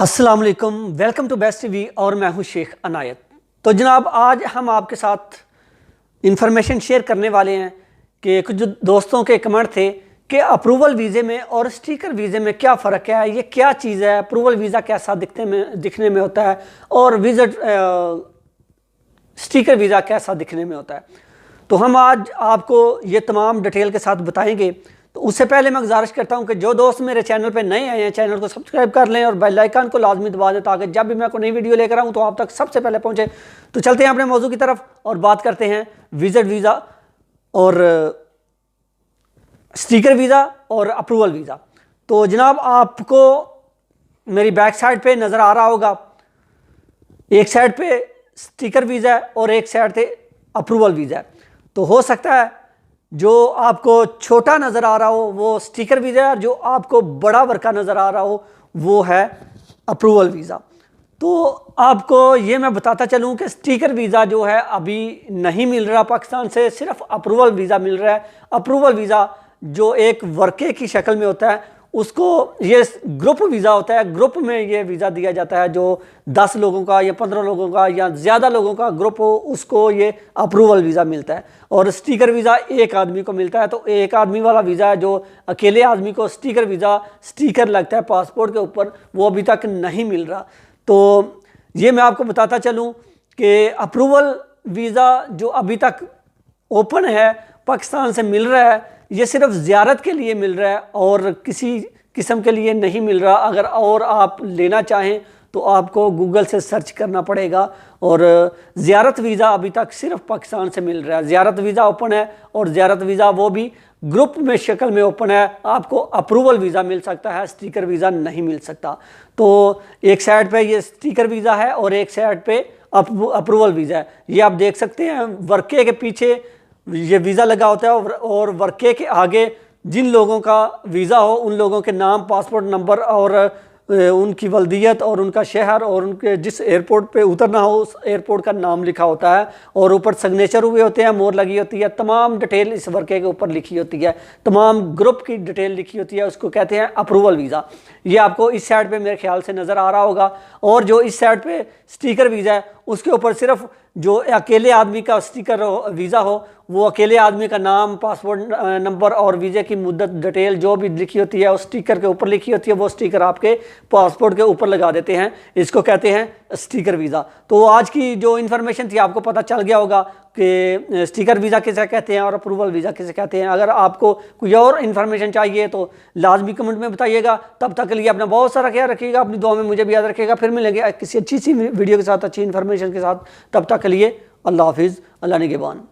अस्सलाम वालेकुम, welcome to best TV और मैं हूं शेख अनायत। तो जनाब, आज हम आपके साथ इंफॉर्मेशन शेयर करने वाले हैं कि कुछ दोस्तों के कमेंट थे कि अप्रूवल वीज़े में और स्टिकर वीज़े में क्या फ़र्क है, ये क्या चीज़ है, अप्रूवल वीज़ा कैसा दिखने में होता है और विजिट स्टिकर वीज़ा कैसा दिखने में होता है। तो हम आज आपको ये तमाम डिटेल के साथ बताएंगे। तो उससे पहले मैं गुजारिश करता हूं कि जो दोस्त मेरे चैनल पे नए आए हैं, चैनल को सब्सक्राइब कर लें और बेल आइकन को लाजमी दबा दें ताकि जब भी मैं कोई नई वीडियो लेकर आऊं तो आप तक सबसे पहले पहुंचे। तो चलते हैं अपने मौजू की तरफ और बात करते हैं विजिट वीज़ा और स्टिकर वीज़ा और अप्रूवल वीज़ा। तो जनाब, आपको मेरी बैक साइड पे नज़र आ रहा होगा, एक साइड पे स्टिकर वीज़ा है और एक साइड पे अप्रूवल वीज़ा है। तो हो सकता है जो आपको छोटा नज़र आ रहा हो वो स्टिकर वीज़ा है, जो आपको बड़ा वर्का नज़र आ रहा हो वो है अप्रूवल वीज़ा। तो आपको ये मैं बताता चलूँ कि स्टिकर वीज़ा जो है अभी नहीं मिल रहा पाकिस्तान से, सिर्फ अप्रूवल वीज़ा मिल रहा है। अप्रूवल वीज़ा जो एक वर्के की शक्ल में होता है, उसको ये ग्रुप वीज़ा होता है। ग्रुप में ये वीज़ा दिया जाता है, जो 10 लोगों का या 15 लोगों का या ज़्यादा लोगों का ग्रुप हो उसको ये अप्रूवल वीज़ा मिलता है। और स्टिकर वीज़ा एक आदमी को मिलता है। तो एक आदमी वाला वीज़ा है, जो अकेले आदमी को स्टिकर वीज़ा स्टिकर लगता है पासपोर्ट के ऊपर, वो अभी तक नहीं मिल रहा। तो ये मैं आपको बताता चलूँ कि अप्रूवल वीज़ा जो अभी तक ओपन है पाकिस्तान से मिल रहा है, ये सिर्फ ज़ियारत के लिए मिल रहा है और किसी किस्म के लिए नहीं मिल रहा। अगर और आप लेना चाहें तो आपको गूगल से सर्च करना पड़ेगा। और ज़ियारत वीज़ा अभी तक सिर्फ पाकिस्तान से मिल रहा है। ज़ियारत वीज़ा ओपन है और ज़ियारत वीज़ा वो भी ग्रुप में शक्ल में ओपन है। आपको अप्रूवल वीज़ा मिल सकता है, स्टिकर वीज़ा नहीं मिल सकता। तो एक साइड पे ये स्टिकर वीज़ा है और एक साइड पे अप्रूवल वीज़ा है। ये आप देख सकते हैं, वर्के के पीछे ये वीज़ा लगा होता है और वर्के के आगे जिन लोगों का वीज़ा हो उन लोगों के नाम, पासपोर्ट नंबर और उनकी वल्दियत और उनका शहर और उनके जिस एयरपोर्ट पे उतरना हो उस एयरपोर्ट का नाम लिखा होता है और ऊपर सिग्नेचर हुए होते हैं, मोहर लगी होती है। तमाम डिटेल इस वर्के के ऊपर लिखी होती है, तमाम ग्रुप की डिटेल लिखी होती है। उसको कहते हैं अप्रूवल वीज़ा। ये आपको इस साइड पे मेरे ख्याल से नज़र आ रहा होगा। और जो इस साइड पे स्टिकर वीज़ा है उसके ऊपर सिर्फ जो अकेले आदमी का स्टिकर वीज़ा हो वो अकेले आदमी का नाम, पासपोर्ट नंबर और वीज़े की मुद्दत डिटेल जो भी लिखी होती है उस स्टिकर के ऊपर लिखी होती है, वो स्टिकर आपके पासपोर्ट के ऊपर लगा देते हैं। इसको कहते हैं स्टिकर वीज़ा। तो आज की जो इन्फॉर्मेशन थी आपको पता चल गया होगा कि स्टिकर वीज़ा किसे कहते हैं और अप्रूवल वीज़ा किसे कहते हैं। अगर आपको कोई और इन्फॉर्मेशन चाहिए तो लाजमी कमेंट में बताइएगा। तब तक के लिए अपना बहुत सारा ख्याल रखिएगा, अपनी दुआ में मुझे भी याद रखिएगा। फिर मिलेंगे किसी अच्छी सी वीडियो के साथ, अच्छी इन्फॉर्मेशन के साथ। तब तक के लिए अल्लाह हाफिज़, अल्लाह निगहबान।